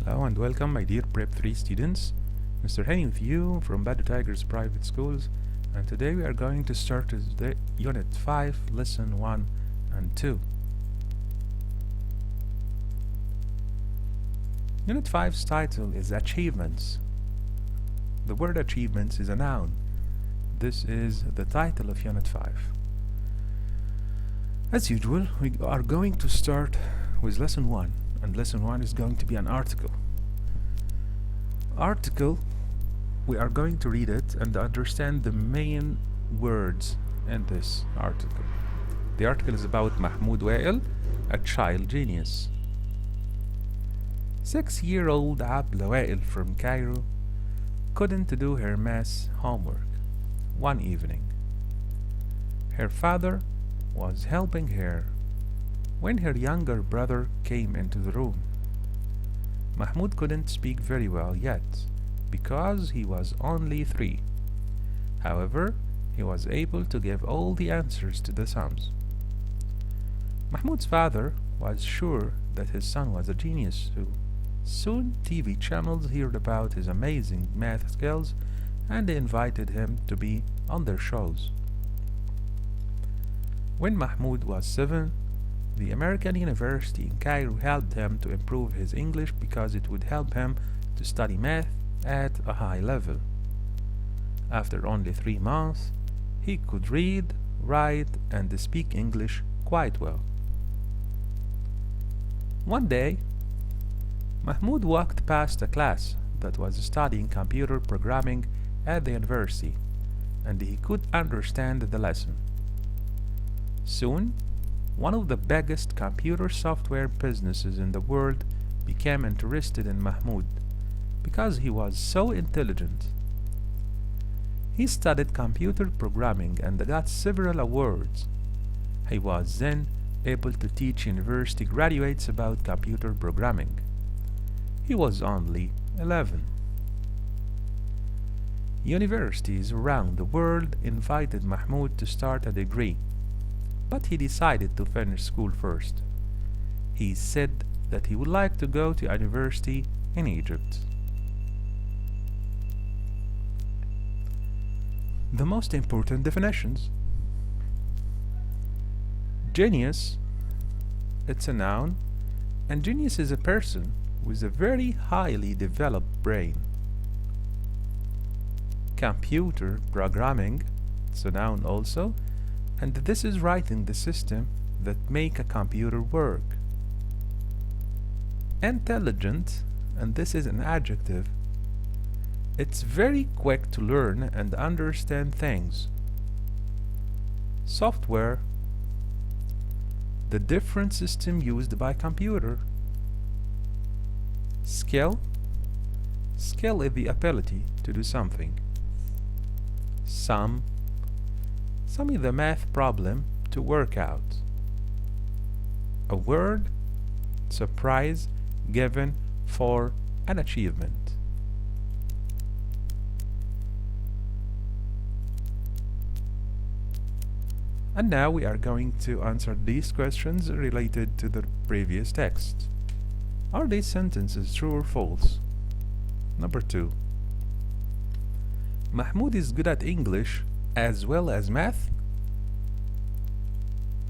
Hello and welcome, my dear Prep 3 students. Mr. Hani with you from Badu Tigers Private Schools, and today we are going to start the Unit 5, Lesson 1 and 2. Unit 5's title is Achievements. The word achievements is a noun. This is the title of Unit 5. As usual, we are going to start with Lesson 1, and Lesson 1 is going to be an article. Article, we are going to read it and understand the main words in this article. The article is about Mahmoud Wael, a child genius. 6-year-old Abla Wael from Cairo couldn't do her math homework one evening. Her father was helping her when her younger brother came into the room. Mahmoud couldn't speak very well yet because he was only 3. However, he was able to give all the answers to the sums. Mahmoud's father was sure that his son was a genius too. Soon TV channels heard about his amazing math skills and they invited him to be on their shows. When Mahmoud was 7, the American University in Cairo helped him to improve his English because it would help him to study math at a high level. After only 3 months, he could read, write, and speak English quite well. One day, Mahmoud walked past a class that was studying computer programming at the university, and he could understand the lesson. Soon, one of the biggest computer software businesses in the world became interested in Mahmoud because he was so intelligent. He studied computer programming and got several awards. He was then able to teach university graduates about computer programming. He was only 11. Universities around the world invited Mahmoud to start a degree, but he decided to finish school first. He said that he would like to go to university in Egypt. The most important definitions. Genius, it's a noun, and genius is a person with a very highly developed brain. Computer programming, it's a noun also, and this is writing the system that make a computer work. Intelligent, and this is an adjective. It's very quick to learn and understand things. Software, the different system used by computer. Skill, skill is the ability to do something. Sum is the math problem to work out. Award, it's a prize given for an achievement. And now we are going to answer these questions related to the previous text. Are these sentences true or false? Number 2. Mahmoud is good at English as well as math?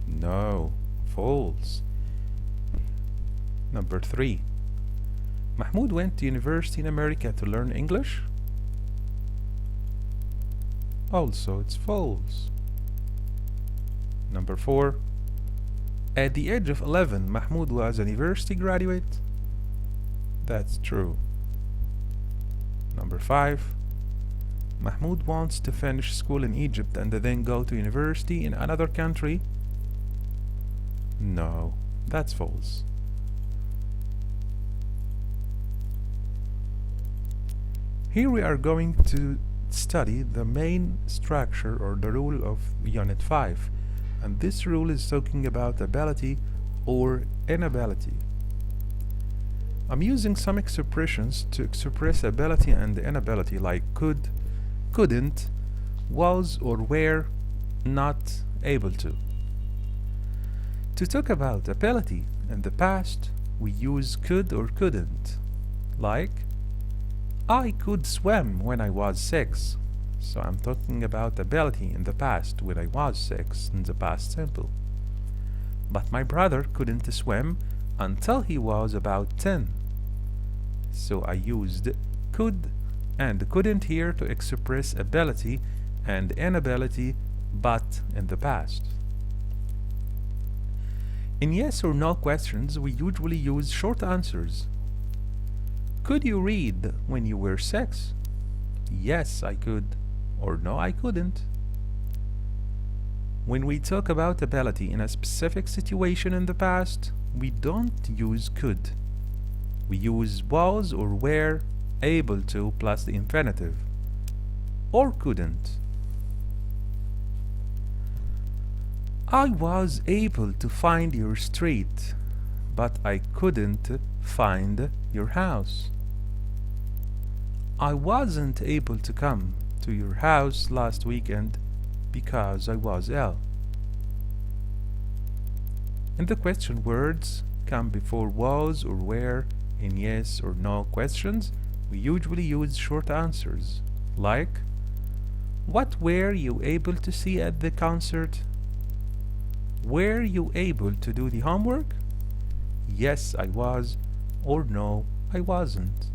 No, false. Number 3. Mahmoud went to university in America to learn English? Also, it's false. Number 4. At the age of 11, Mahmoud was a university graduate? That's true. Number 5. Mahmoud wants to finish school in Egypt and then go to university in another country? No, that's false. Here we are going to study the main structure or the rule of Unit 5, and this rule is talking about ability or inability. I'm using some expressions to express ability and inability like could, couldn't, was or were not able to. To talk about ability in the past, we use could or couldn't. Like, I could swim when I was 6. So I'm talking about ability in the past when I was 6 in the past simple. But my brother couldn't swim until he was about 10. So I used could and couldn't here to express ability and inability but in the past. In yes or no questions, we usually use short answers. Could you read when you were 6? Yes, I could. Or no, I couldn't. When we talk about ability in a specific situation in the past, we don't use could. We use was or were able to plus the infinitive. Or couldn't. I was able to find your street, but I couldn't find your house. I wasn't able to come to your house last weekend because I was ill. In the question, words come before was or were in yes or no questions. We usually use short answers like, what were you able to see at the concert? Were you able to do the homework? Yes, I was, or no, I wasn't.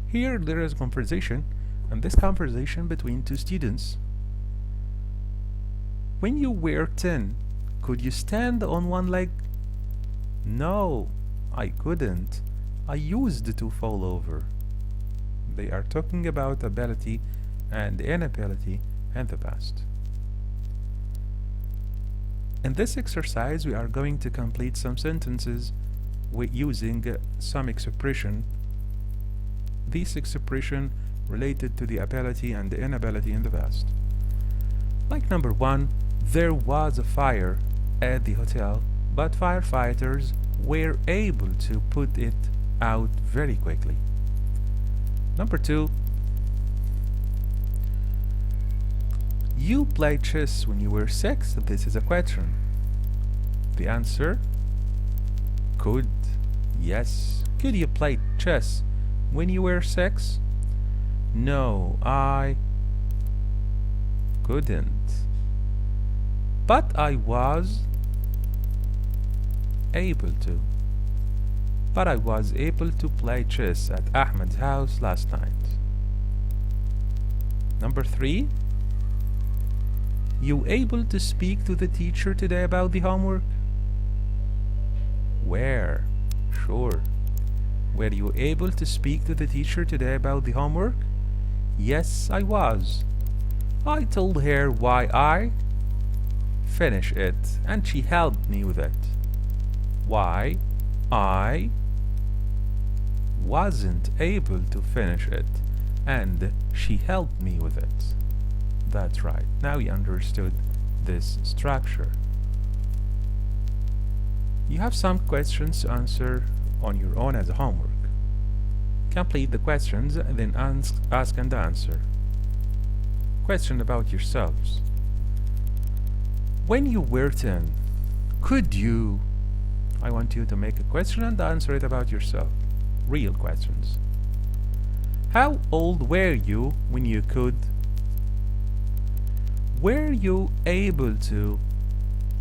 Here there is a conversation, and this conversation between two students. When you were 10, could you stand on one leg? No, I couldn't. I used to fall over. They are talking about ability and inability in the past. In this exercise, we are going to complete some sentences with using some expression. These expression related to the ability and the inability in the past. Like number 1, there was a fire at the hotel, but firefighters were able to put it out very quickly. Number 2, you played chess when you were 6. This is a question. The answer, could. Yes. Could you play chess when you were 6? No, I couldn't. But I was able to. But I was able to play chess at Ahmed's house last night. Number 3, you able to speak to the teacher today about the homework? Where? Sure. Were you able to speak to the teacher today about the homework? Yes, I was. I told her why I finish it, and she helped me with it. Why I wasn't able to finish it, and she helped me with it. That's right. Now you understood this structure. You have some questions to answer on your own as a homework. Complete the questions and then ask and answer. Question about yourselves. When you were 10, could you? I want you to make a question and answer it about yourself. Real questions. How old were you when you could? Were you able to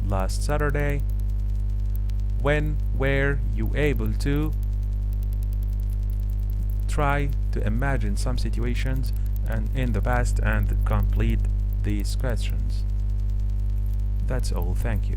last Saturday? When were you able to? Try to imagine some situations and in the past and complete these questions. That's all. Thank you.